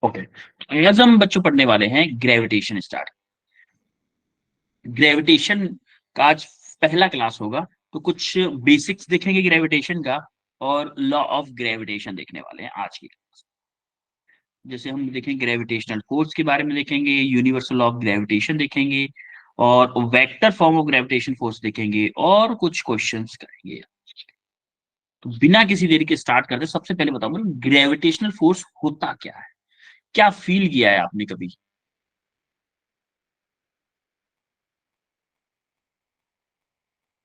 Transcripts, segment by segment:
Okay, आज हम बच्चों पढ़ने वाले हैं ग्रेविटेशन स्टार्ट। ग्रेविटेशन का आज पहला क्लास होगा, तो कुछ बेसिक्स देखेंगे ग्रेविटेशन का और लॉ ऑफ ग्रेविटेशन देखने वाले हैं आज की क्लास। जैसे हम देखेंगे ग्रेविटेशनल फोर्स के बारे में देखेंगे, यूनिवर्सल लॉ ऑफ ग्रेविटेशन देखेंगे और vector form of gravitation force देखेंगे और कुछ क्वेश्चंस करेंगे। तो बिना किसी देरी के स्टार्ट करते सबसे पहले बताओ ग्रेविटेशनल फोर्स होता क्या है, क्या फील किया है आपने कभी?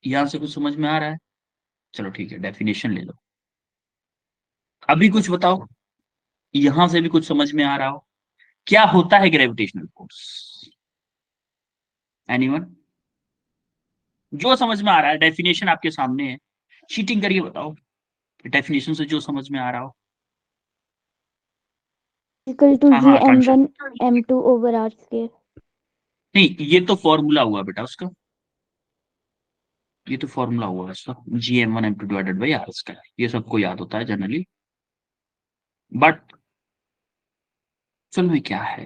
यहां से कुछ समझ में आ रहा है? चलो ठीक है, डेफिनेशन ले लो। अभी कुछ बताओ, यहां से भी कुछ समझ में आ रहा हो, क्या होता है ग्रेविटेशनल फोर्स? एनीवन? जो समझ में आ रहा है, डेफिनेशन आपके सामने है, चीटिंग करके बताओ डेफिनेशन से जो समझ में आ रहा हो। इक्वल टू हाँ जी हाँ m Akanksha. One m2 over r square. नहीं, ये तो फॉर्मूला हुआ बेटा उसका, ये तो फॉर्मूला हुआ इसका, GM1 M2 divided by r square, ये सबको याद होता है जनरली, बट असल में क्या है?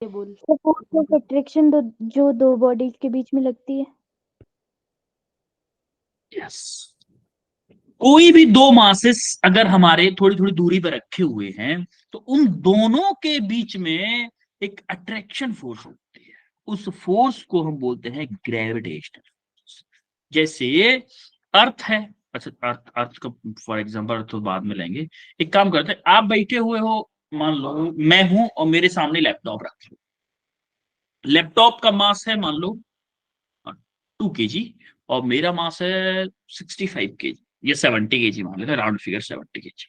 ये बोल फोर्स ऑफ अट्रैक्शन जो दो बॉडीज के बीच में लगती है। यस, कोई भी दो मासेस अगर हमारे थोड़ी थोड़ी दूरी पर रखे हुए हैं तो उन दोनों के बीच में एक अट्रैक्शन फोर्स होती है, उस फोर्स को हम बोलते हैं ग्रेविटेशनल फोर्स। जैसे अर्थ है, अच्छा अर्थ अर्थ का फॉर एग्जांपल अर्थ तो बाद में लेंगे। एक काम करते हैं, आप बैठे हुए हो, मान लो मैं हूं और मेरे सामने लैपटॉप रखे हो। लैपटॉप का मास है मान लो 2 kg और मेरा मास है 65 kg या 70 kg, मान लेते हैं राउंड फिगर 70 kg।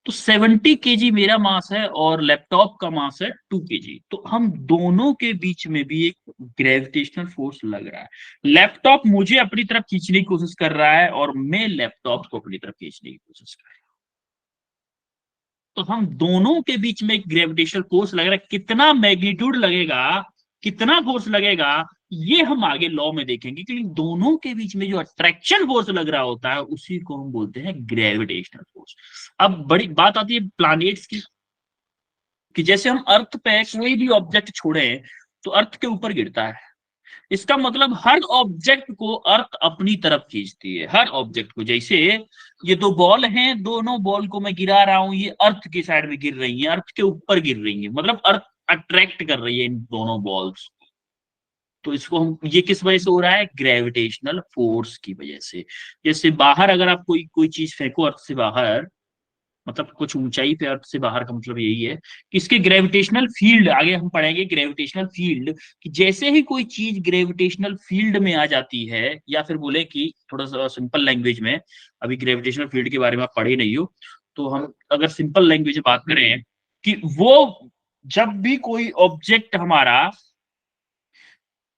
तो 70 kg मेरा मास है और लैपटॉप का मास है 2 kg, तो हम दोनों के बीच में भी एक ग्रेविटेशनल फोर्स लग रहा है। लैपटॉप मुझे अपनी तरफ खींचने की कोशिश कर रहा है और मैं लैपटॉप को अपनी तरफ खींचने की कोशिश कर रहा हूं। तो हम दोनों के बीच में एक ग्रेविटेशनल फोर्स लग रहा है, कितना मैग्नीट्यूड लगेगा, कितना फोर्स लगेगा, ये हम आगे लॉ में देखेंगे, क्योंकि दोनों के बीच में जो अट्रैक्शन फोर्स लग रहा होता है उसी को हम बोलते हैं ग्रेविटेशनल फोर्स। अब बड़ी बात आती है प्लैनेट्स की, कि जैसे हम अर्थ पे कोई भी ऑब्जेक्ट छोड़े तो अर्थ के ऊपर गिरता है, इसका मतलब हर ऑब्जेक्ट को अर्थ अपनी तरफ खींचती है, हर ऑब्जेक्ट को। जैसे ये दो बॉल हैं, दोनों बॉल को मैं गिरा रहा हूं, ये अर्थ की साइड में गिर रही है, अर्थ के ऊपर गिर रही है, मतलब अर्थ अट्रैक्ट कर रही है इन दोनों बॉल्स। तो इसको हम, ये किस वजह से हो रहा है? ग्रेविटेशनल फोर्स की वजह से। जैसे बाहर अगर आप कोई कोई चीज फेंको अर्थ से बाहर, मतलब कुछ ऊंचाई पे, अर्थ से बाहर का मतलब यही है कि इसके ग्रेविटेशनल फील्ड, आगे हम पढ़ेंगे ग्रेविटेशनल फील्ड, कि जैसे ही कोई चीज ग्रेविटेशनल फील्ड में आ जाती है, या फिर बोले कि थोड़ा सा सिंपल लैंग्वेज में, अभी ग्रेविटेशनल फील्ड के बारे में आप पढ़े नहीं हो, तो हम अगर सिंपल लैंग्वेज में बात करें कि वो जब भी कोई ऑब्जेक्ट हमारा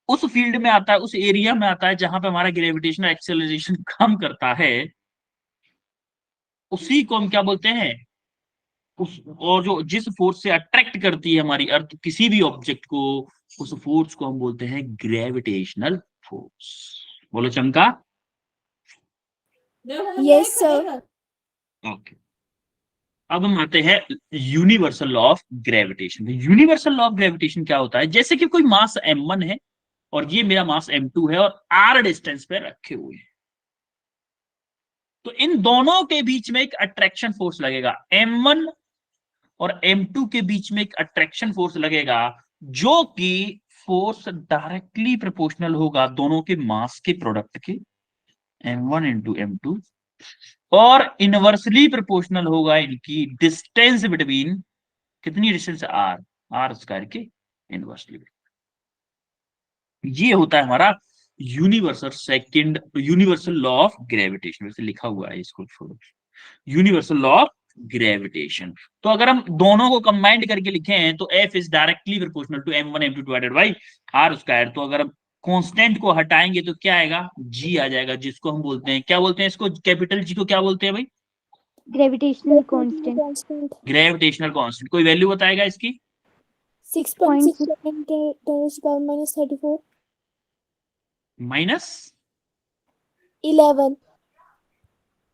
उस फील्ड में आता है, उस एरिया में आता है जहां पे हमारा ग्रेविटेशनल एक्सेलरेशन कम करता है, उसी को हम क्या बोलते हैं? उस, और जो जिस फोर्स से अट्रैक्ट करती है हमारी अर्थ किसी भी ऑब्जेक्ट को, उस फोर्स को हम बोलते हैं ग्रेविटेशनल फोर्स। बोलो चंका। Yes sir. ओके, अब हम आते हैं universal law of gravitation. Universal law of gravitation क्या होता है? जैसे कि कोई मास m1 है और ये मेरा मास m2 है और r डिस्टेंस पे रखे हुए हैं, तो इन दोनों के बीच में एक अट्रैक्शन फोर्स लगेगा, m1 और m2 के बीच में एक अट्रैक्शन फोर्स लगेगा, जो कि फोर्स डायरेक्टली प्रोपोर्शनल होगा दोनों के मास के प्रोडक्ट के, m1 इंटू m2, और इनवर्सली प्रोपोर्शनल होगा इनकी डिस्टेंस बिटवीन, कितनी डिस्टेंस? r, r स्क्वायर के इनवर्सली। ये होता है हमारा यूनिवर्सल लॉ ऑफ ग्रेविटेशन, वैसे लिखा हुआ है इसको छोड़ो, यूनिवर्सल लॉ ऑफ ग्रेविटेशन। तो अगर हम दोनों को कंबाइंड करके लिखें तो F is directly proportional to m1 m2 divided by r square. तो अगर हम कांस्टेंट को हटाएंगे तो क्या आएगा? G आ जाएगा, जिसको हम बोलते हैं, क्या बोलते हैं इसको? कैपिटल G को क्या बोलते हैं भाई? Gravitational constant. Gravitational constant. कोई वैल्यू बताएगा इसकी? 6.6। 6.6 माइनस 11।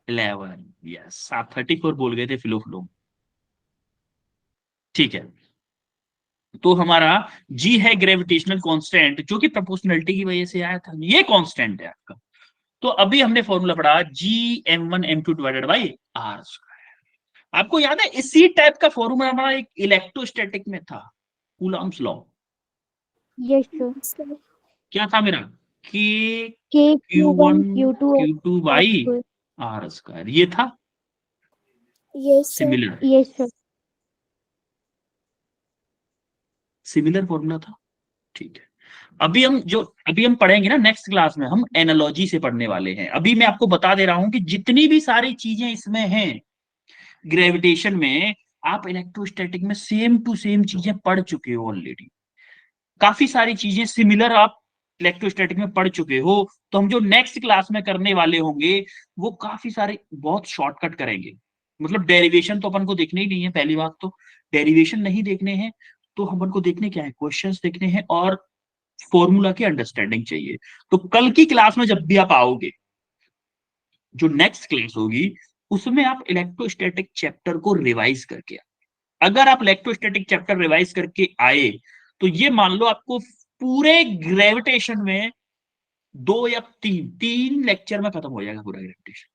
11। यस, आप 34 बोल गए थे फ्लो फ्लो। ठीक है, तो हमारा जी है ग्रेविटेशनल कांस्टेंट, जो कि प्रोपोर्शनलिटी की वजह से आया था, ये कांस्टेंट है आपका। तो अभी हमने फॉर्मूला पढ़ा G m1 m2 divided by are. आपको याद है इसी टाइप का फॉर्मूला हमारा एक इलेक्ट्रोस्टैटिक में था, कूलम्ब्स लॉ। Yes sir. क्या था मेरा, के K Q one Q1 Q2 Q two R by square। R square, ये था Yes, sir. Similar, yes sir. Similar formula था। ठीक है, अभी हम पढ़ेंगे ना नेक्स्ट क्लास में, हम एनालॉजी से पढ़ने वाले हैं। अभी मैं आपको बता दे रहा हूं कि जितनी भी सारी चीजें इसमें हैं ग्रेविटेशन में, आप इलेक्ट्रोस्टैटिक में सेम टू सेम चीजें पढ़ चुके हो ऑलरेडी। काफी सारी चीजें सिमिलर आप इलेक्ट्रोस्टैटिक में पढ़ चुके हो। तो हम जो नेक्स्ट क्लास में करने वाले होंगे वो काफी सारे बहुत शॉर्टकट करेंगे। मतलब डेरिवेशन तो अपन को देखने ही नहीं है, पहली बात तो डेरिवेशन नहीं देखने हैं। तो अपन को देखने क्या है, क्वेश्चंस देखने हैं और फॉर्मूला की अंडरस्टैंडिंग चाहिए। तो कल की क्लास में जब भी आप आओगे, जो नेक्स्ट क्लास होगी, उसमें आप इलेक्ट्रोस्टैटिक चैप्टर को रिवाइज करके, अगर आप इलेक्ट्रोस्टैटिक चैप्टर रिवाइज करके आए, तो ये मान लो आपको पूरे ग्रेविटेशन में 2 या 3 लेक्चर में खत्म हो जाएगा पूरा ग्रेविटेशन।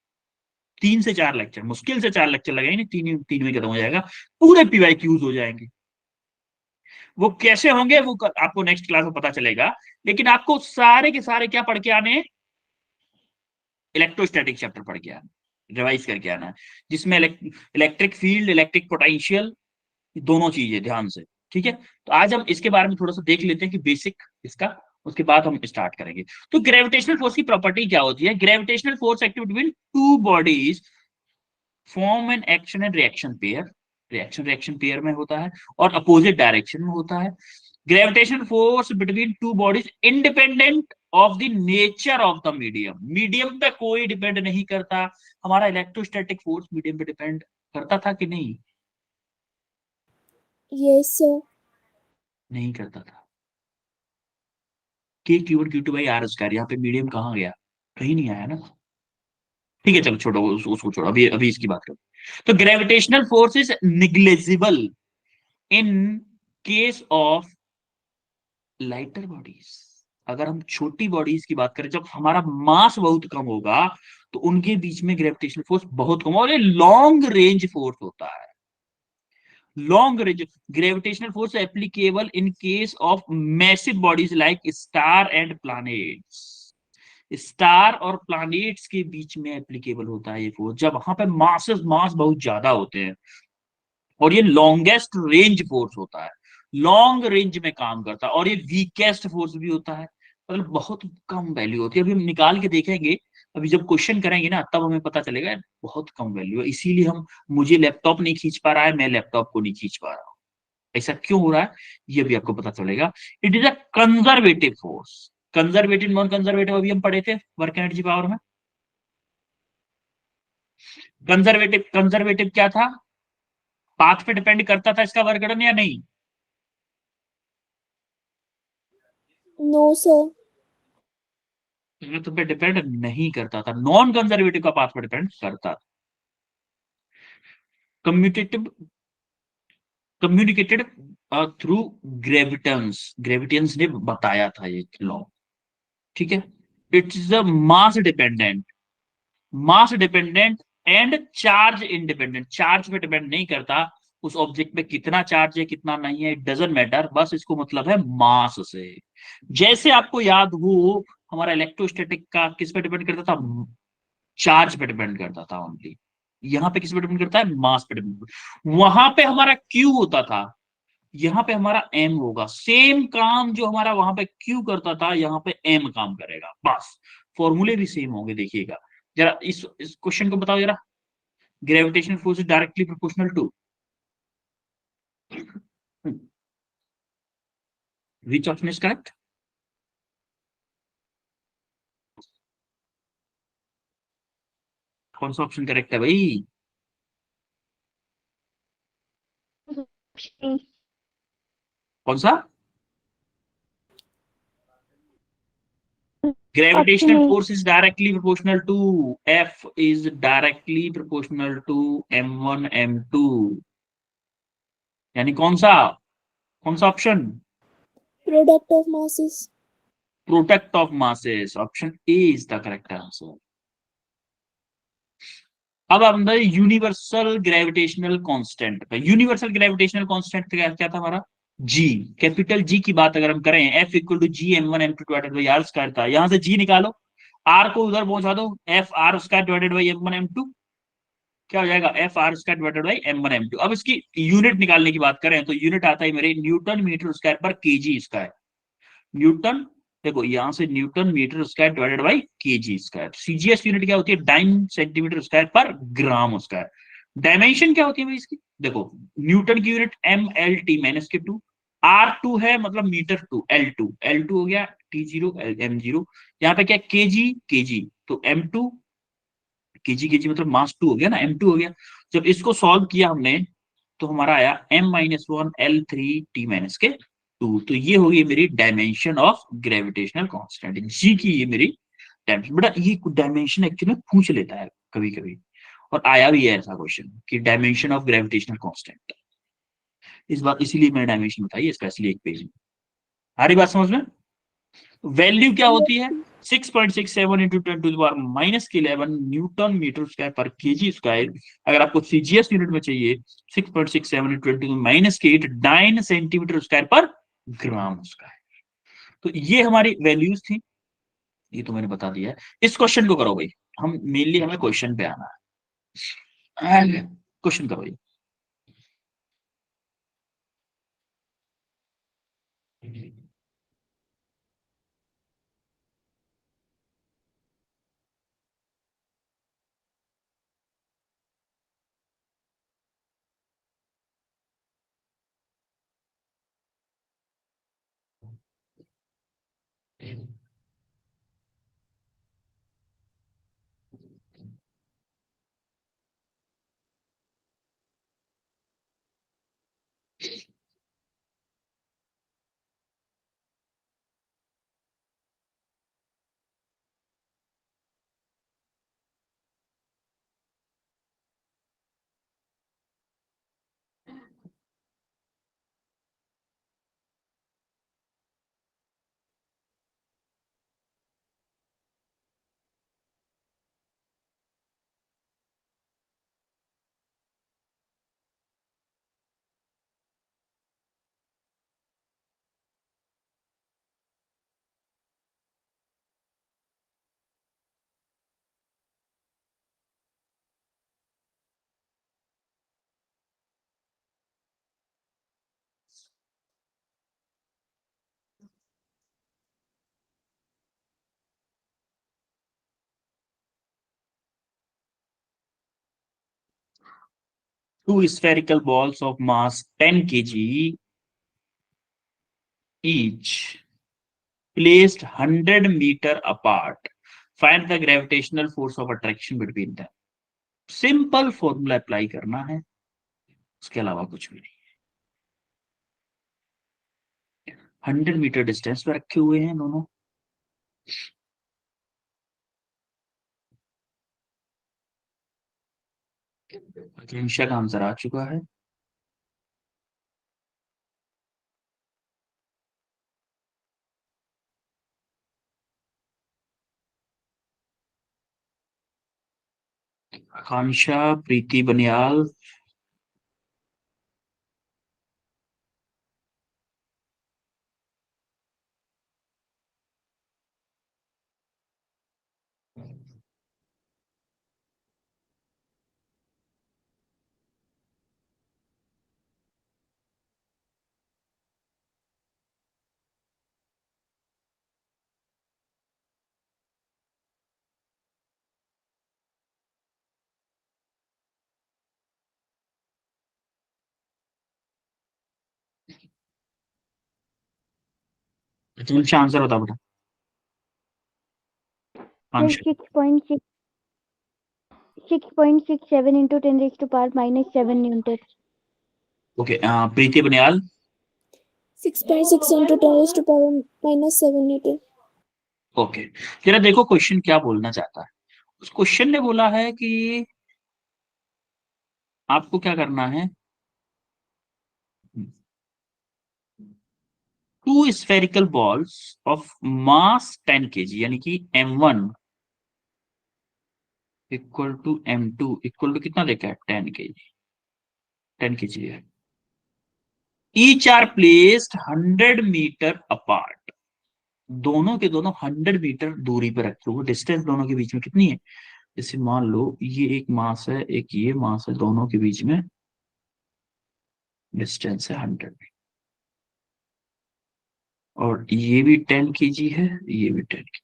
3 से 4 लेक्चर, मुश्किल से 4 लेक्चर लगेंगे, तीन तीन में खत्म हो जाएगा, पूरे पीवाईक्यूज हो जाएंगे। वो कैसे होंगे वो आपको नेक्स्ट क्लास में पता चलेगा। लेकिन आपको सारे के सारे क्या पढ़ के आने हैं, इलेक्ट्रोस्टैटिक चैप्टर पढ़ के आना, रिवाइज करके आना है, जिसमें इलेक्ट्रिक फील्ड, इलेक्ट्रिक पोटेंशियल, दोनों चीजें ध्यान से। ठीक है, तो आज हम इसके बारे में थोड़ा सा देख लेते हैं कि बेसिक इसका, उसके बाद हम स्टार्ट करेंगे। तो ग्रेविटेशनल फोर्स की प्रॉपर्टी क्या होती है, gravitational force active between two bodies form an action and reaction pair, reaction reaction pair में होता है और अपोजिट डायरेक्शन में होता है। Gravitational force between two bodies independent of the nature of the medium, medium पे कोई डिपेंड नहीं करता। हमारा इलेक्ट्रोस्टैटिक फोर्स मीडियम पे डिपेंड करता था कि नहीं, Yes, sir. नहीं करता था। K q one q two by r square, यहाँ पे मीडियम कहाँ गया, कहीं नहीं आया ना। ठीक है चलो छोड़ो उसको छोड़ो, अभी अभी इसकी बात करो। तो gravitational force is negligible in case of lighter bodies. अगर हम छोटी बॉडीज की बात करें, जब हमारा मास बहुत कम होगा, तो उनके बीच में ग्रेविटेशनल फोर्स बहुत कम, और ये लॉन्ग रेंज फोर्स होता है। Long range gravitational force applicable in case of massive bodies like star and planets. Star और प्लैनेट्स के बीच में एप्लीकेबल होता है ये फोर्स, जब वहां पे मास बहुत ज्यादा होते हैं। और ये लॉन्गेस्ट रेंज फोर्स होता है, लॉन्ग रेंज में काम करता है, और ये वीकेस्ट फोर्स भी होता है, मतलब बहुत कम वैल्यू होती है। अभी हम निकाल के देखेंगे, अभी जब क्वेश्चन करेंगे ना तब हमें पता चलेगा बहुत कम वैल्यू है। इसीलिए हम, मुझे लैपटॉप नहीं खींच पा रहा है, मैं लैपटॉप को नहीं खींच पा रहा हूँ। ऐसा क्यों हो रहा है ये भी आपको पता चलेगा। It is a conservative force. Conservative non conservative अभी हम पढ़े थे वर्क एनर्जी पावर में। कंजर्वेटिव कंजर्वेटिव क्या था, पाथ पे डिपेंड करता था इसका वर्क डन या नहीं। No, sir. पाथ पे डिपेंड नहीं करता था, नॉन कंजर्वेटिव का पाथ पे डिपेंड करता था। कम्यूटेटिव कम्युनिकेटेड थ्रू ग्रेविटेंस, ग्रेविटेंस ने बताया था ये लॉ। ठीक है, it is a mass dependent, mass dependent and charge independent, charge पे डिपेंड नहीं करता, उस ऑब्जेक्ट पे कितना चार्ज है कितना नहीं है, इट डजेंट मैटर, बस इसको मतलब है मास से। जैसे आपको याद हो, हमारा इलेक्ट्रोस्टैटिक का किस पे डिपेंड करता था, चार्ज पे डिपेंड करता था ओनली। यहाँ पे किस पे डिपेंड करता है, मास पे डिपेंड। वहां पे हमारा क्यू होता था, यहाँ पे हमारा एम होगा। सेम काम जो हमारा वहां पे क्यू करता था, यहाँ पे एम काम करेगा, बस फॉर्मूले भी सेम होंगे। देखिएगा जरा, इस क्वेश्चन को बताओ जरा, gravitational force is directly proportional to which option is correct, कौन सा ऑप्शन करेक्ट है भाई, कौन सा। Option Gravitational A. force is directly proportional to F is directly proportional to m1 m2. यानी कौन सा option? Product of masses. Product of masses, option A is the correct answer. अब अंदर यूनिवर्सल ग्रेविटेशनल कांस्टेंट पे, universal gravitational constant क्या क्या था हमारा? जी। कैपिटल जी की बात अगर हम करें, F equal to G m one m two divided by r square था, यहां से जी निकालो, आर को उधर पहुंचा दो, F r square divided by m one m two, क्या हो जाएगा? F r square divided by m one m two. अब इसकी यूनिट निकालने की बात करें तो यूनिट आता है मेरे न्यूटन मीटर स्क्वायर पर केजी स्क्वायर। न्यूटन, देखो यहां से newton metre square divided by kg square. CGS unit क्या होती है? डाइन सेंटीमीटर स्क्वायर पर ग्राम स्क्वायर। डायमेंशन क्या होती है भाई इसकी? देखो न्यूटन की unit M L T minus के टू, आर टू है मतलब metre two, L two, L two हो गया टी जीरो एम जीरो, यहाँ पे क्या केजी केजी, तो एम टू केजी केजी मतलब मास टू हो गया ना, एम टू हो गया। जब इसको सॉल्व किया हमने तो हमारा आया M minus one L three T minus के टू। तो ये होगी मेरी dimension of gravitational constant, G की ये मेरी डायमेंशन। बेटा ये डायमेंशन एक्चुअली पूछ लेता है कभी कभी, और आया भी है ऐसा क्वेश्चन कि डायमेंशन ऑफ ग्रेविटेशनल कांस्टेंट। इस बार इसीलिए मैंने डायमेंशन बताई स्पेशली एक पेज में। हमारी बात समझ में? वैल्यू क्या होती है? 6.67 into 10 to the power minus के 11 न्यूटन मीटर स्क्वायर पर केजी स्क्वायर। अगर आपको सीजीएस यूनिट में चाहिए 6.67 इंटू 10 टू माइनस के 8 9 सेंटीमीटर स्क्वायर पर ग्राम स्क्वायर। तो ये हमारी वैल्यूज थी, ये तो मैंने बता दिया है। इस क्वेश्चन को करो भाई, हम मेनली हमें क्वेश्चन पे आना है। क्वेश्चन करो भाई। Two spherical balls of mass 10 kg each placed 100 meter apart. Find the gravitational force of attraction between them. Simple formula apply करना है, उसके अलावा कुछ भी नहीं। 100 मीटर डिस्टेंस पे रखे हुए हैं दोनों। आकांक्षा का आंसर आ चुका है। आकांक्षा, प्रीति बनियाल, आकांक्षा आंसर बता बेटा। आकांक्षा 6.67 into 10 raised to power minus 7 Newton. Okay. Preeti Banihal 6.6 into 10 raised to power minus 7 Newton. Okay. जरा देखो क्वेश्चन क्या बोलना चाहता है। उस क्वेश्चन ने बोला है कि आपको क्या करना है, two spherical balls of mass 10 kg यानी कि m1 equal to m2 equal to कितना देखा है 10 kg है। Each are placed 100 metre apart, दोनों के दोनों 100 मीटर दूरी पर रखे हुए, डिस्टेंस दोनों के बीच में कितनी है? जैसे मान लो ये एक मास है, एक ये मास है, दोनों के बीच में डिस्टेंस है 100, और ये भी 10 kg है, ये भी 10 kg।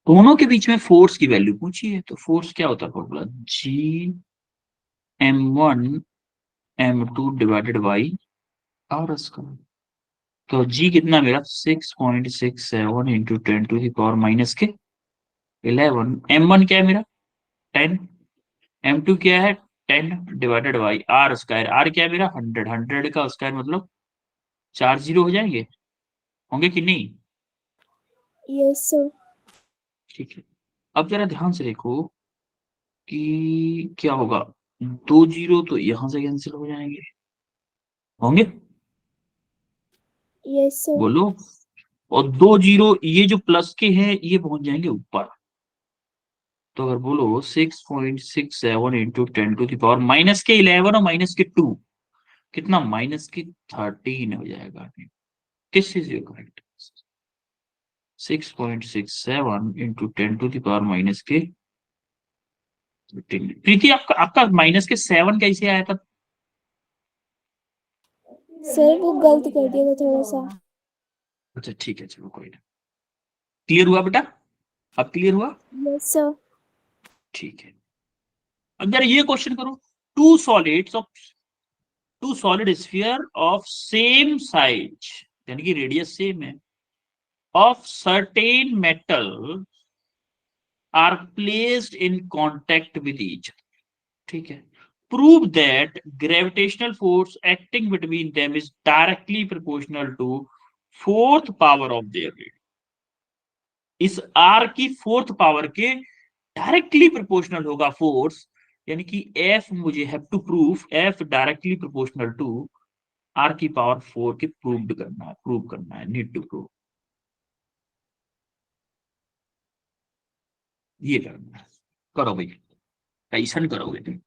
दोनों के बीच में फोर्स की वैल्यू पूछी है, तो फोर्स क्या होता है formula? G m1 m2 divided by r²। तो G कितना मेरा 6.67 into 10 to the power -11। m1 क्या है मेरा 10, m2 क्या है 10 डिवाइडेड बाई r²। r क्या है मेरा 100, 100 का स्क्वायर मतलब 4 जीरो हो जाएंगे, होंगे कि नहीं? Yes, sir. ठीक है, अब जरा ध्यान से देखो कि क्या होगा। 2 जीरो तो यहां से कैंसिल हो जाएंगे, होंगे? Yes, sir. बोलो। और 2 जीरो ये जो प्लस के हैं ये पहुंच जाएंगे ऊपर। तो अगर बोलो 6.67 इंटू 10 to the power -11 और -2 कितना? -13 हो जाएगा। किस चीज ये correct? 6.67 into 10 to the power -13। प्रीति आपका आपका -7 कैसे आया था? सर वो गलत कर दिया था थोड़ा सा। अच्छा ठीक है, चलो कोई ना। क्लियर हुआ बेटा? अब क्लियर हुआ? Yes, sir. ठीक है। अब जरा ये क्वेश्चन करो। Two solids of two solid sphere of same size यानी कि रेडियस सेम है of certain metal are placed in contact with each. ठीक है। Prove that gravitational force acting between them is directly proportional to fourth power of their radius. इस r की fourth power के directly proportional होगा force, यानी कि F मुझे have to proof F directly proportional to r की power 4 के prove करना है, नीड टू प्रूव, ये करना है। करो भाई, कैसन करोगे तुम?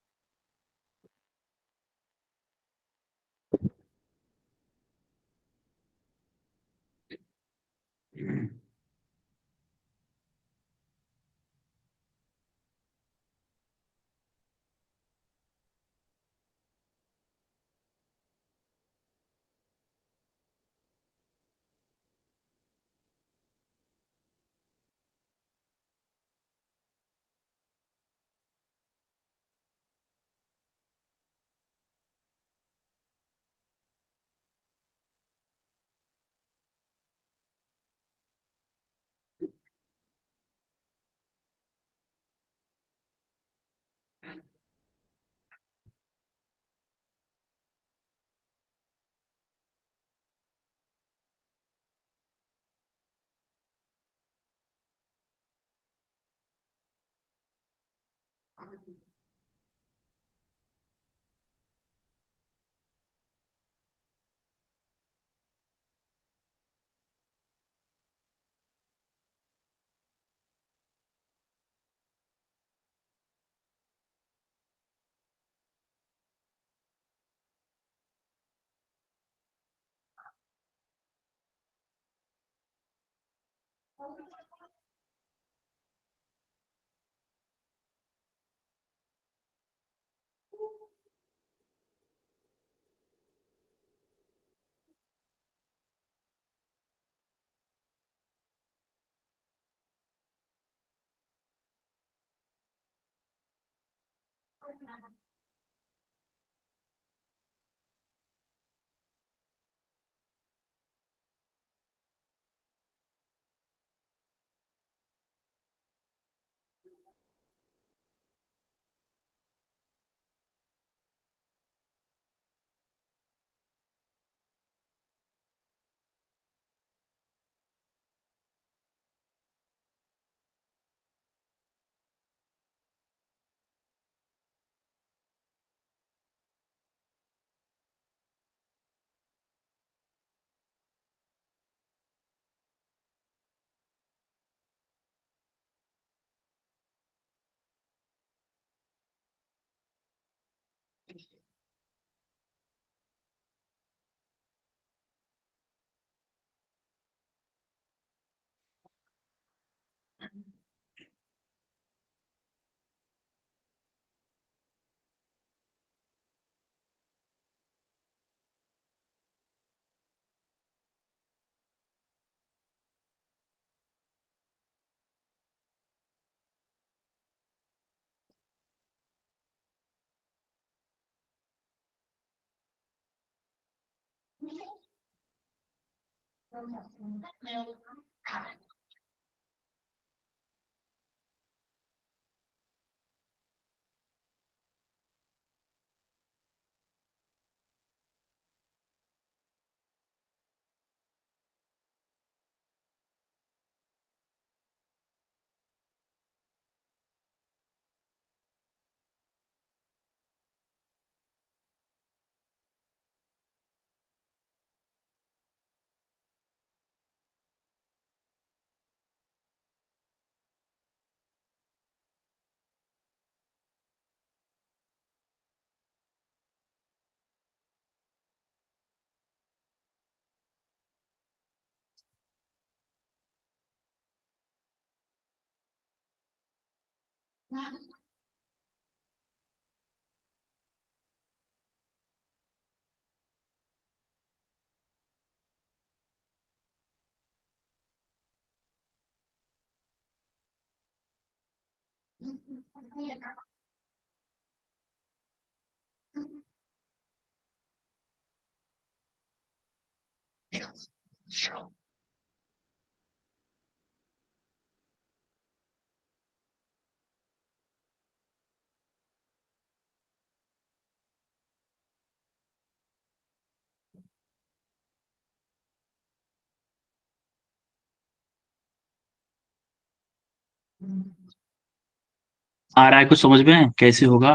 आ रहा है कुछ समझ में कैसे होगा?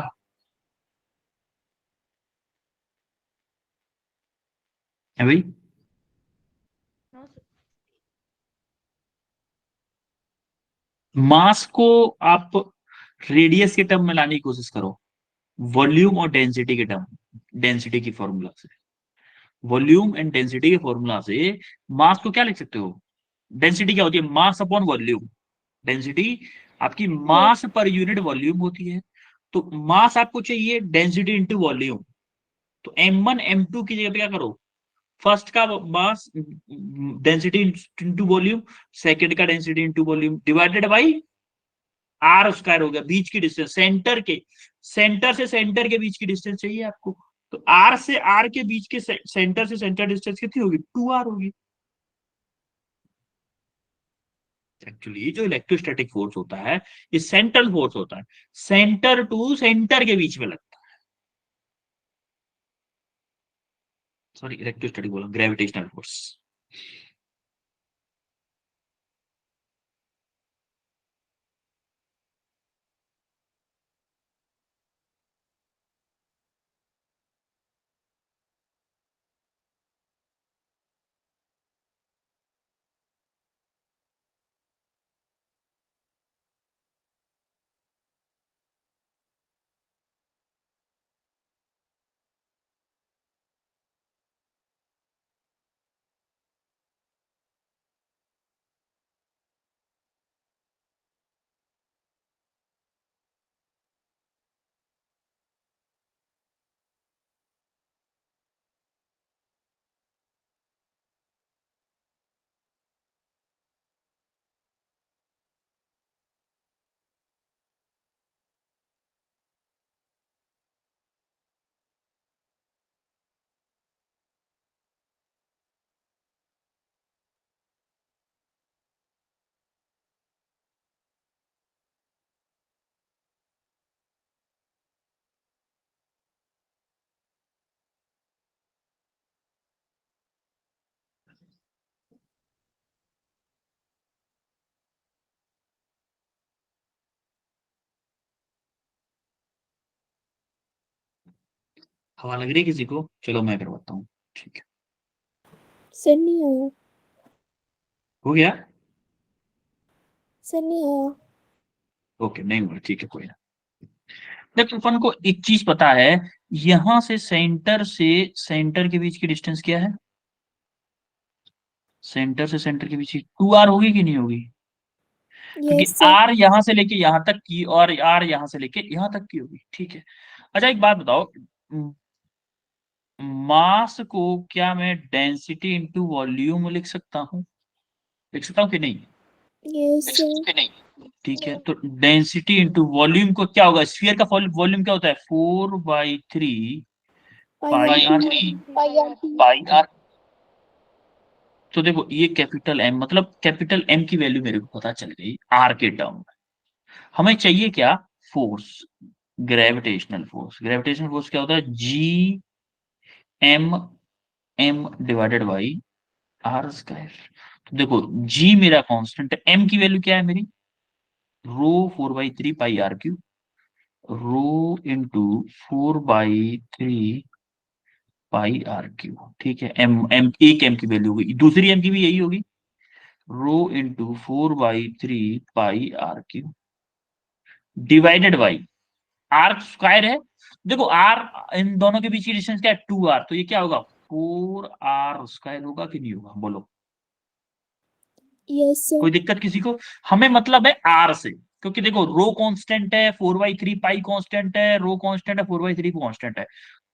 है भाई? मास को आप रेडियस के टर्म में लाने की कोशिश करो, वॉल्यूम और डेंसिटी के टर्म, डेंसिटी की फॉर्मूला से, वॉल्यूम एंड डेंसिटी के फॉर्मूला से मास को क्या लिख सकते हो? डेंसिटी क्या होती है? Mass upon volume. डेंसिटी आपकी मास पर यूनिट वॉल्यूम होती है। तो मास आपको चाहिए डेंसिटी इंटू वॉल्यूम। तो m1 m2 की जगह पे क्या करो, फर्स्ट का mass density into volume, second का density into volume divided by r square हो गया, बीच की डिस्टेंस, सेंटर के, सेंटर से सेंटर के बीच की डिस्टेंस चाहिए आपको। तो आर से आर के बीच के सेंटर से सेंटर डिस्टेंस कितनी होगी? 2r होगी। एक्चुअली जो इलेक्ट्रोस्टैटिक फोर्स होता है ये सेंट्रल फोर्स होता है, सेंटर टू सेंटर के बीच में लगता है। सॉरी इलेक्ट्रोस्टैटिक बोला, ग्रेविटेशनल फोर्स। हवा लग रही है किसी को? चलो मैं करवाता हूँ, ठीक है। सर नहीं आया, हो गया? सर नहीं आया। ओके, नहीं हुआ, ठीक है, कोई ना। देखो अपन को एक चीज पता है, यहां से सेंटर के बीच की डिस्टेंस क्या है? सेंटर से सेंटर के बीच की 2r होगी कि नहीं होगी? क्योंकि Yes, sir. आर यहां से लेके यहां तक की और आर यहां से लेके यहां तक की होगी, ठीक है। अच्छा एक बात बताओ, मास को क्या मैं डेंसिटी इंटू वॉल्यूम लिख सकता हूँ कि नहीं? Yes, sir. ठीक है, तो डेंसिटी इंटू वॉल्यूम को क्या होगा, स्फीयर का वॉल्यूम क्या होता है, 4/3 Pi pi RT. R pi r. तो देखो ये कैपिटल एम, मतलब कैपिटल एम की वैल्यू मेरे को पता चल गई आर के टर्म में। हमें चाहिए क्या, force, gravitational force. Gravitational force क्या होता है, G M M divided by r square. तो देखो जी मेरा कांस्टेंट है, एम की वैल्यू क्या है मेरी, rho 4/3 pi r cube, rho into 4/3 pi r cube, ठीक है। एम एम एक एम की वैल्यू होगी, दूसरी एम की भी यही होगी, rho into 4/3 pi r cube divided by r square है। देखो आर, इन दोनों के बीच की डिस्टेंस क्या है, 2r, तो ये क्या होगा, 4r² होगा कि नहीं होगा, बोलो। Yes, sir. कोई दिक्कत किसी को? हमें मतलब है आर से, क्योंकि देखो रो कांस्टेंट है, 4/3 पाई कांस्टेंट है, रो कांस्टेंट है, 4/3 कांस्टेंट है,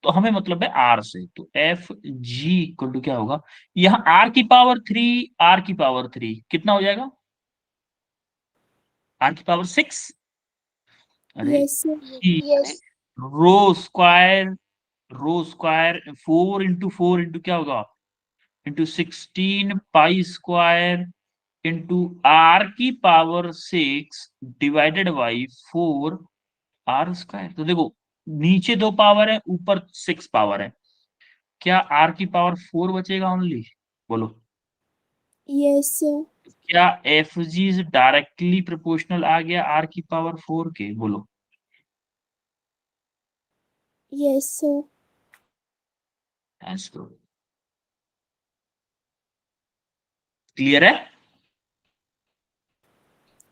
तो हमें मतलब है आर से। तो एफ जी इक्वल टू क्या होगा, यहाँ r⁻3, r⁻3 कितना हो जाएगा, r⁻6, अरे Yes, sir. रो स्क्वायर, रो स्क्वायर 4 × 4 × क्या होगा, into 16 pi square into r⁻6 divided by 4r²। तो देखो नीचे 2 पावर है, ऊपर 6 पावर है, क्या r⁻4 बचेगा ओनली, बोलो। Yes, sir. क्या एफ जी डायरेक्टली प्रोपोर्शनल आ गया r⁻4 के, बोलो। Yes, sir. क्लियर है?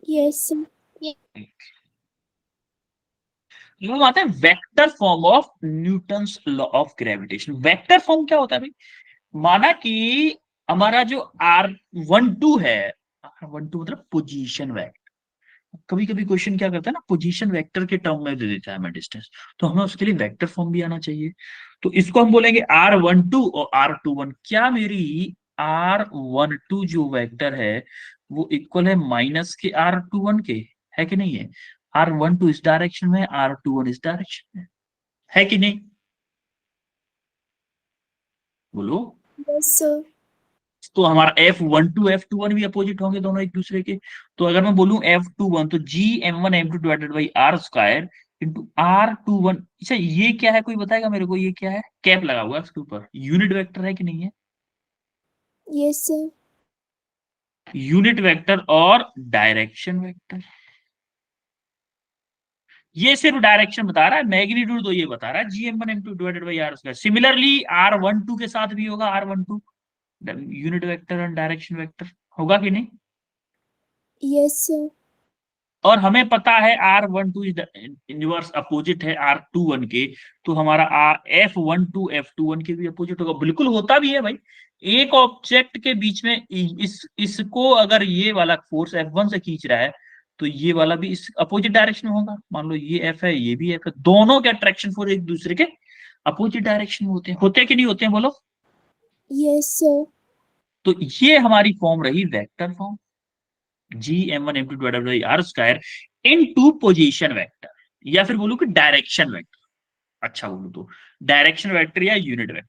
Yes, sir. हम आते हैं vector form of Newton's law of gravitation. Vector form क्या होता है भाई, माना कि हमारा जो r12 है, r12 मतलब पोजीशन वेक्टर। कभी कभी क्वेश्चन क्या करता है ना, पोजीशन वेक्टर के टर्म में दे देता है हमें डिस्टेंस, तो हमें उसके लिए वेक्टर फॉर्म भी आना चाहिए। तो इसको हम बोलेंगे r12 और r21। क्या मेरी r12 जो वेक्टर है वो इक्वल है माइनस के r21 के, है कि नहीं है? r12 इस डायरेक्शन में, r21 इस डायरेक्शन में, है कि नहीं, बोलो। Yes, sir. तो हमारा F12 F21 भी अपोजिट होंगे दोनों एक दूसरे के। तो अगर मैं बोलूं F21 तो GM1 M2 divided by r² into r21। अच्छा ये क्या है, कोई बताएगा मेरे को, ये क्या है, कैप लगा हुआ है उसके ऊपर, यूनिट वेक्टर है कि नहीं है? Yes, sir. यूनिट वेक्टर और डायरेक्शन वेक्टर। ये सिर्फ डायरेक्शन बता रहा है, मैग्नीट्यूड तो ये बता रहा है GM1 M2 divided by r²। Similarly r12 के साथ भी होगा, r12 यूनिट वेक्टर और डायरेक्शन वेक्टर होगा कि नहीं? Yes, sir. और हमें पता है r12 इनवर्स अपोजिट है r21 के, तो हमारा F12 F21 के भी अपोजिट होगा, बिल्कुल होता भी है भाई। एक ऑब्जेक्ट के बीच में इसको अगर ये वाला फोर्स F1 से खींच रहा है, तो ये वाला भी इस अपोजिट डायरेक्शन में होगा। मान लो ये F है, ये भी F है, दोनों के अट्रैक्शन फोर्स एक दूसरे के अपोजिट डायरेक्शन में होते हैं कि नहीं होते हैं, बोलो। Yes, sir. तो ये हमारी फॉर्म रही vector form, GM1 M2 divided by r² into position vector, या फिर बोलूं कि डायरेक्शन वेक्टर। अच्छा बोलूं तो डायरेक्शन वेक्टर या यूनिट वेक्टर।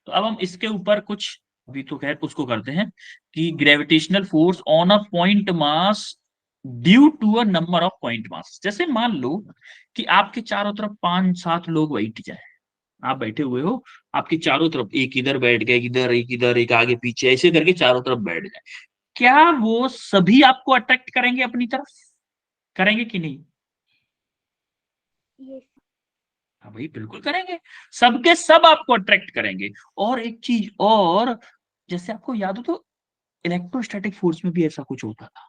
तो अब हम इसके ऊपर कुछ, अभी तो खैर उसको करते हैं कि gravitational force on a point mass due to a number of point mass. जैसे मान लो कि आपके चारों तरफ 5-7 लोग बैठ जाए, आप बैठे हुए हो, आपके चारों तरफ एक इधर बैठ गए, इधर एक, इधर एक, आगे पीछे, ऐसे करके चारों तरफ बैठ जाए, क्या वो सभी आपको अट्रैक्ट करेंगे अपनी तरफ, करेंगे कि नहीं? Yes. हाँ भाई बिल्कुल करेंगे, सबके सब आपको अट्रैक्ट करेंगे। और एक चीज और, जैसे आपको याद हो तो इलेक्ट्रोस्टैटिक फोर्स में भी ऐसा कुछ होता था।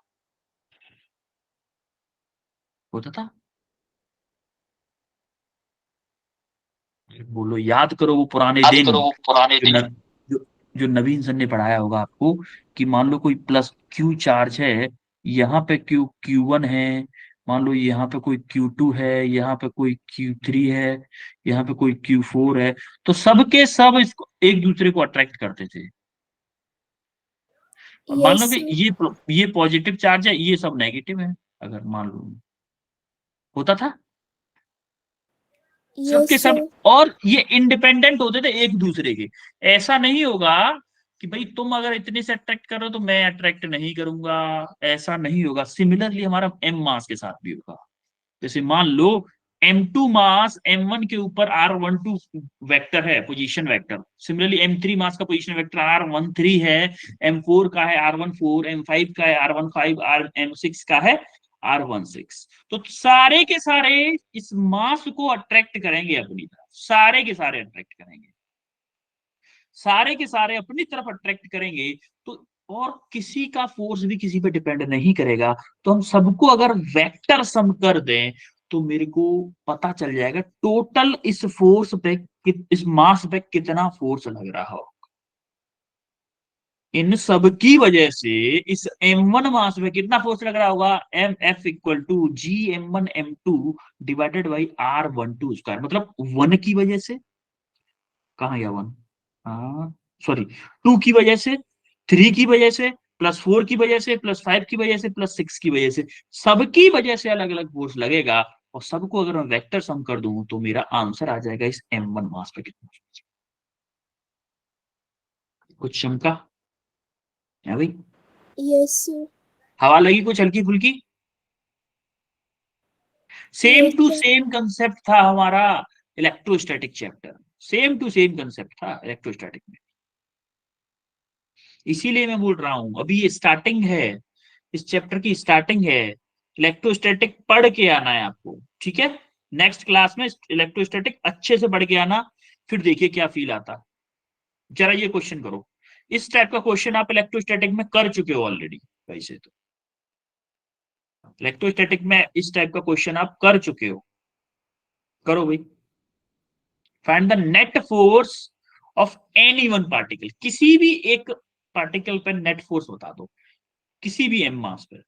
बोलो, याद करो वो पुराने दिन, जो जो नवीन सर ने पढ़ाया होगा आपको, कि मान लो कोई प्लस क्यू चार्ज है, यहाँ पे Q1 है, मान लो यहाँ पे कोई Q2 है, यहाँ पे कोई Q3 है, यहाँ पे कोई Q4 है, तो सबके सब इसको एक दूसरे को अट्रैक्ट करते थे। और मान लो Yes, कि sir. ये पॉजिटिव चार्ज है, ये सब नेगेटिव है, अगर मान लो होता था Yes, सबके सब, sir. और ये इंडिपेंडेंट होते थे एक दूसरे के। ऐसा नहीं होगा कि भाई तुम अगर इतने से अट्रैक्ट करो तो मैं अट्रैक्ट नहीं करूंगा, ऐसा नहीं होगा। सिमिलरली हमारा एम मास के साथ भी होगा। जैसे मान लो M2 मास M1 के ऊपर R12 वेक्टर है, पोजीशन वेक्टर। सिमिलरली M3 मास का पोजीशन वेक्टर R13 है, M4 का है R14, M5 का है R15, M6 का है R16। तो सारे के सारे इस मास को अट्रैक्ट करेंगे अपनी तरफ, सारे के सारे अट्रैक्ट करेंगे, सारे के सारे अपनी तरफ अट्रैक्ट करेंगे। तो और किसी का फोर्स भी किसी पे डिपेंड नहीं करेगा। तो हम सबको अगर वेक्टर सम कर दें तो मेरे को पता चल जाएगा टोटल इस फोर्स पे, इस मास पे कितना फोर्स लग रहा हो। इन सब की वजह से इस M1 मास में कितना फोर्स लग रहा होगा, M F equal to G m1 m2 divided by R12 square, मतलब 1 की वजह से, कहाँ गया 1, हाँ सॉरी, 2 की वजह से, 3 की वजह से, +4 की वजह से, +5 की वजह से, +6 की वजह से, सबकी वजह से अलग अलग फोर्स लगेगा। और सबको अगर मैं वेक्टर सम कर दूं तो मेरा आंसर आ जाएगा इस M1 मास पे कितना। कुछ चमका है भाई? Yes, sir. हवा लगी कुछ हल्की फुल्की? Same Yes, to sir. Same concept था हमारा electrostatic chapter, same to same concept था इलेक्ट्रोस्टैटिक में। इसीलिए मैं बोल रहा हूं अभी ये स्टार्टिंग है, इस चैप्टर की स्टार्टिंग है। इलेक्ट्रोस्टैटिक पढ़ के आना है आपको, ठीक है? नेक्स्ट क्लास में इलेक्ट्रोस्टैटिक अच्छे से पढ़ के आना, फिर देखिए क्या फील आता। जरा ये क्वेश्चन करो, इस टाइप का क्वेश्चन आप इलेक्ट्रोस्टैटिक में कर चुके हो ऑलरेडी, वैसे तो इलेक्ट्रोस्टैटिक में इस टाइप का क्वेश्चन आप कर चुके हो। करो भाई। Find the net force of any one particle, किसी भी एक पार्टिकल पर नेट फोर्स बता दो, किसी भी एम मास पर।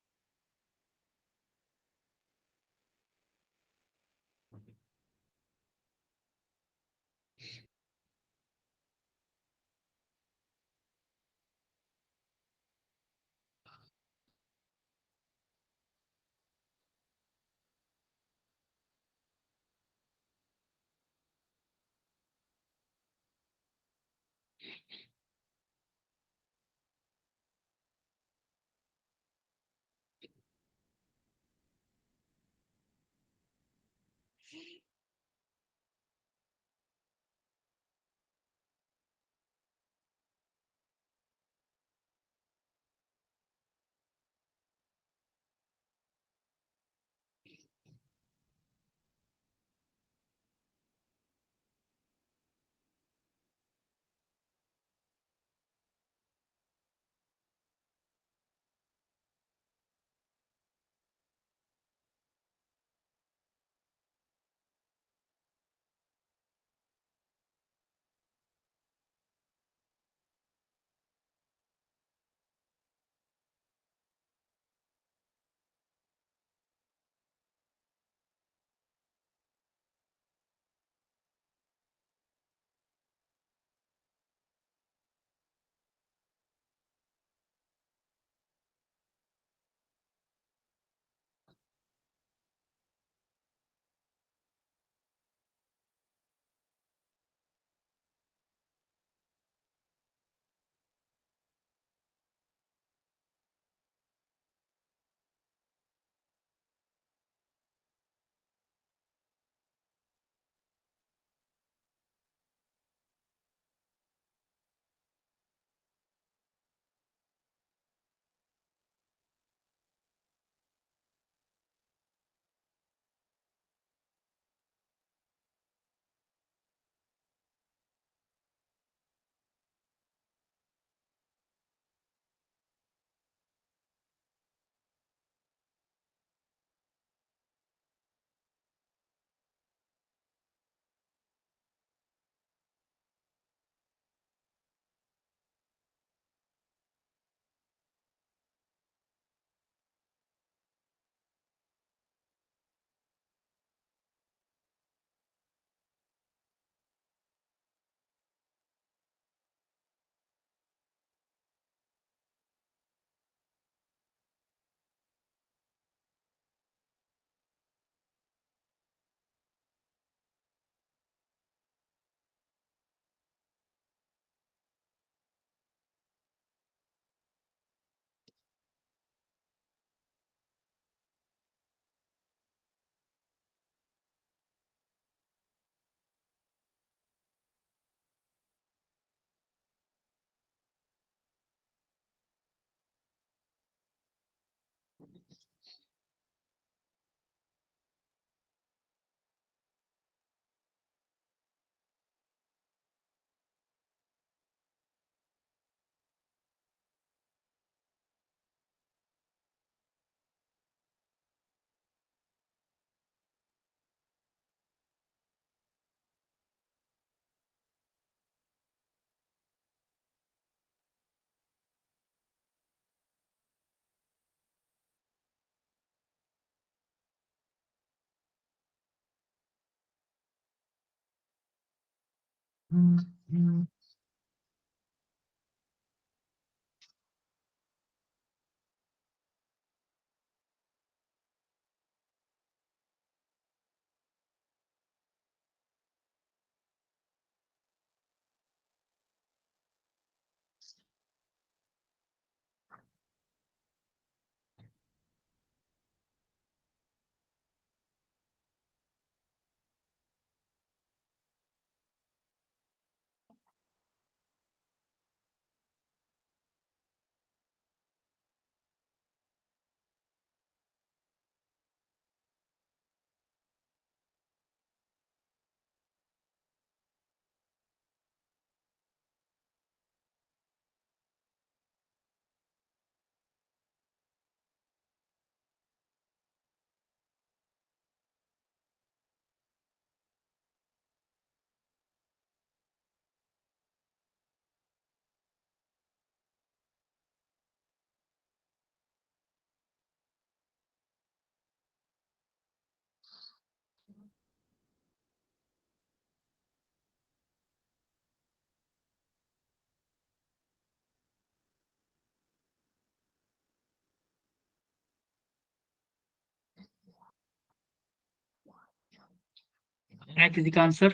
है किसी का आंसर?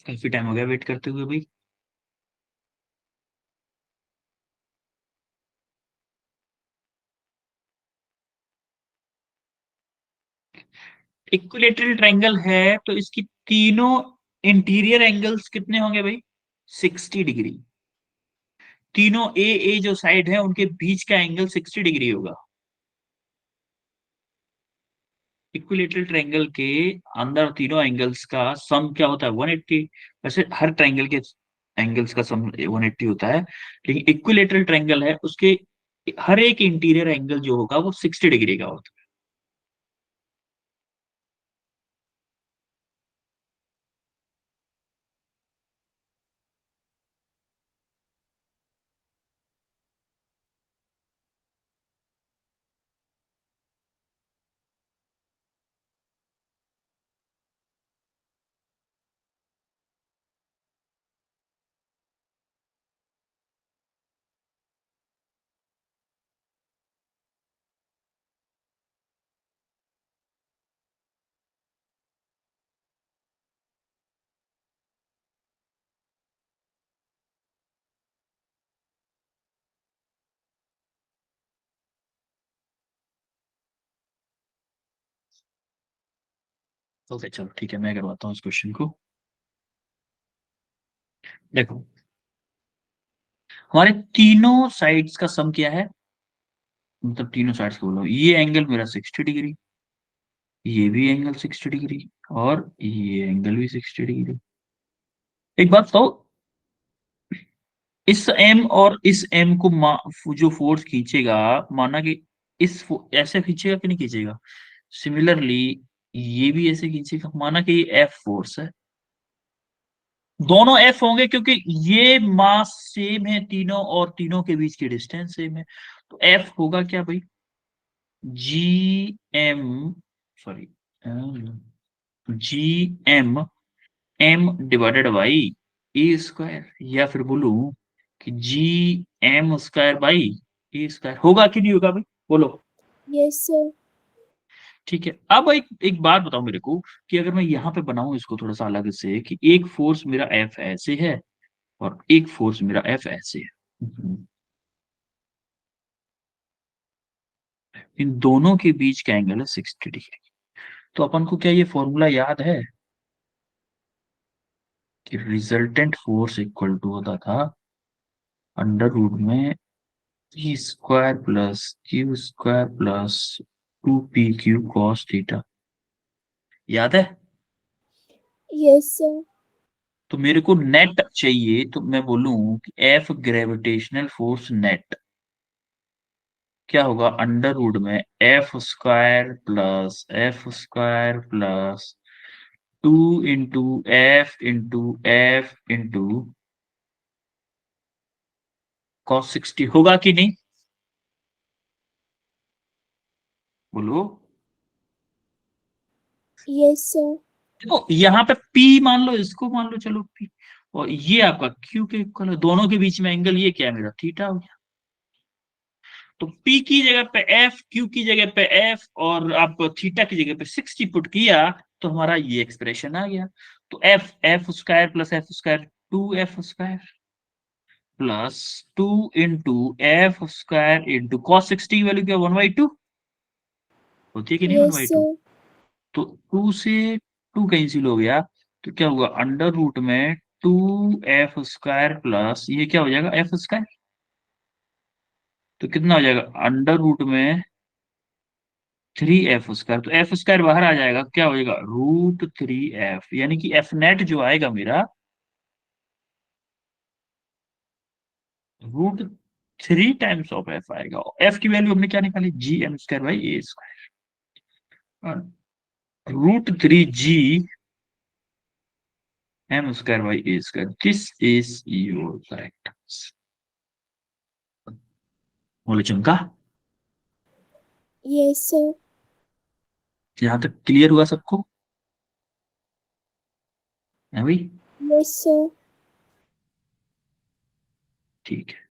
काफी टाइम हो गया वेट करते हुए भाई। इक्विलेटरल ट्रायंगल है तो इसकी तीनों इंटीरियर एंगल्स कितने होंगे भाई? 60 डिग्री। तीनों ए जो साइड है उनके बीच का एंगल 60 डिग्री होगा। इक्विलेटरल ट्रायंगल के अंदर तीनों एंगल्स का सम क्या होता है? 180। वैसे हर ट्रायंगल के एंगल्स का सम 180 होता है, लेकिन इक्विलेटरल ट्रायंगल है उसके हर एक इंटीरियर एंगल जो होगा वो 60 डिग्री का होता है। ओके चलो ठीक है, मैं करवाता हूँ इस क्वेश्चन को। देखो, हमारे तीनों साइड्स का सम क्या है? मतलब तीनों साइड्स को बोलो, ये एंगल मेरा 60 डिग्री, ये भी एंगल 60 डिग्री, और ये एंगल भी 60 डिग्री। एक बात तो, इस एम और इस एम को जो फोर्स खींचेगा, माना कि ऐसे खींचेगा कि नहीं खींचेगा? सिमिलरली ये भी ऐसे खींचेगा, माना कि ये एफ फोर्स है। दोनों एफ होंगे क्योंकि ये मास सेम है तीनों, और तीनों के बीच की डिस्टेंस सेम है। तो एफ होगा क्या भाई? G M, sorry, G M, M divided by A square, या फिर बोलूं कि G M square by A square. होगा कि नहीं होगा भाई? बोलो। Yes, sir. ठीक है, अब एक बात बताओ मेरे को, कि अगर मैं यहाँ पे बनाऊं इसको थोड़ा सा अलग से, कि एक फोर्स मेरा एफ ऐसे है और एक फोर्स मेरा एफ ऐसे है, इन दोनों के बीच का एंगल है 60 डिग्री। तो अपन को क्या ये फॉर्मूला याद है कि रिजल्टेंट फोर्स इक्वल टू होता था अंडर रूट में P square plus Q square plus 2p Q cos theta? याद है? Yes, sir. तो मेरे को नेट चाहिए, तो मैं बोलूं कि एफ ग्रेविटेशनल फोर्स नेट क्या होगा? अंडर रूट में F square plus 2 into F cos 60। होगा कि नहीं? बोलो। Yes, sir. देखो यहाँ पे P मान लो, इसको मान लो, चलो P, और ये आपका Q के इक्वल है, दोनों के बीच में एंगल ये क्या है मेरा, थीटा हो गया। तो P की जगह पे F, Q की जगह पे F, और आप थीटा की जगह पे 60 पुट किया, तो हमारा ये एक्सप्रेशन आ गया। तो F square plus F square 2F square plus 2 × F square into cos 60 की वैल्यू क्या, 1/2 होती है कि नहीं, Yes, 1/2। sir. तो 2 से 2 कैंसिल हो गया, तो क्या होगा, अंडर रूट में 2F स्क्वायर प्लस ये क्या हो जाएगा, F स्क्वायर। तो कितना हो जाएगा, अंडर रूट में 3F स्क्वायर, तो F स्क्वायर बाहर आ जाएगा, क्या हो जाएगा, √3F, यानी कि F नेट जो आएगा मेरा, √3 टाइम्स ऑफ F आएगा। F की वैल्यू हमने क्या निकाली, GM² / A², √3GM² / A²। This is your correct answer. बोले चमका, Yes, sir. यहां तक क्लियर हुआ सबको, है भाई? Yes, sir. ठीक है।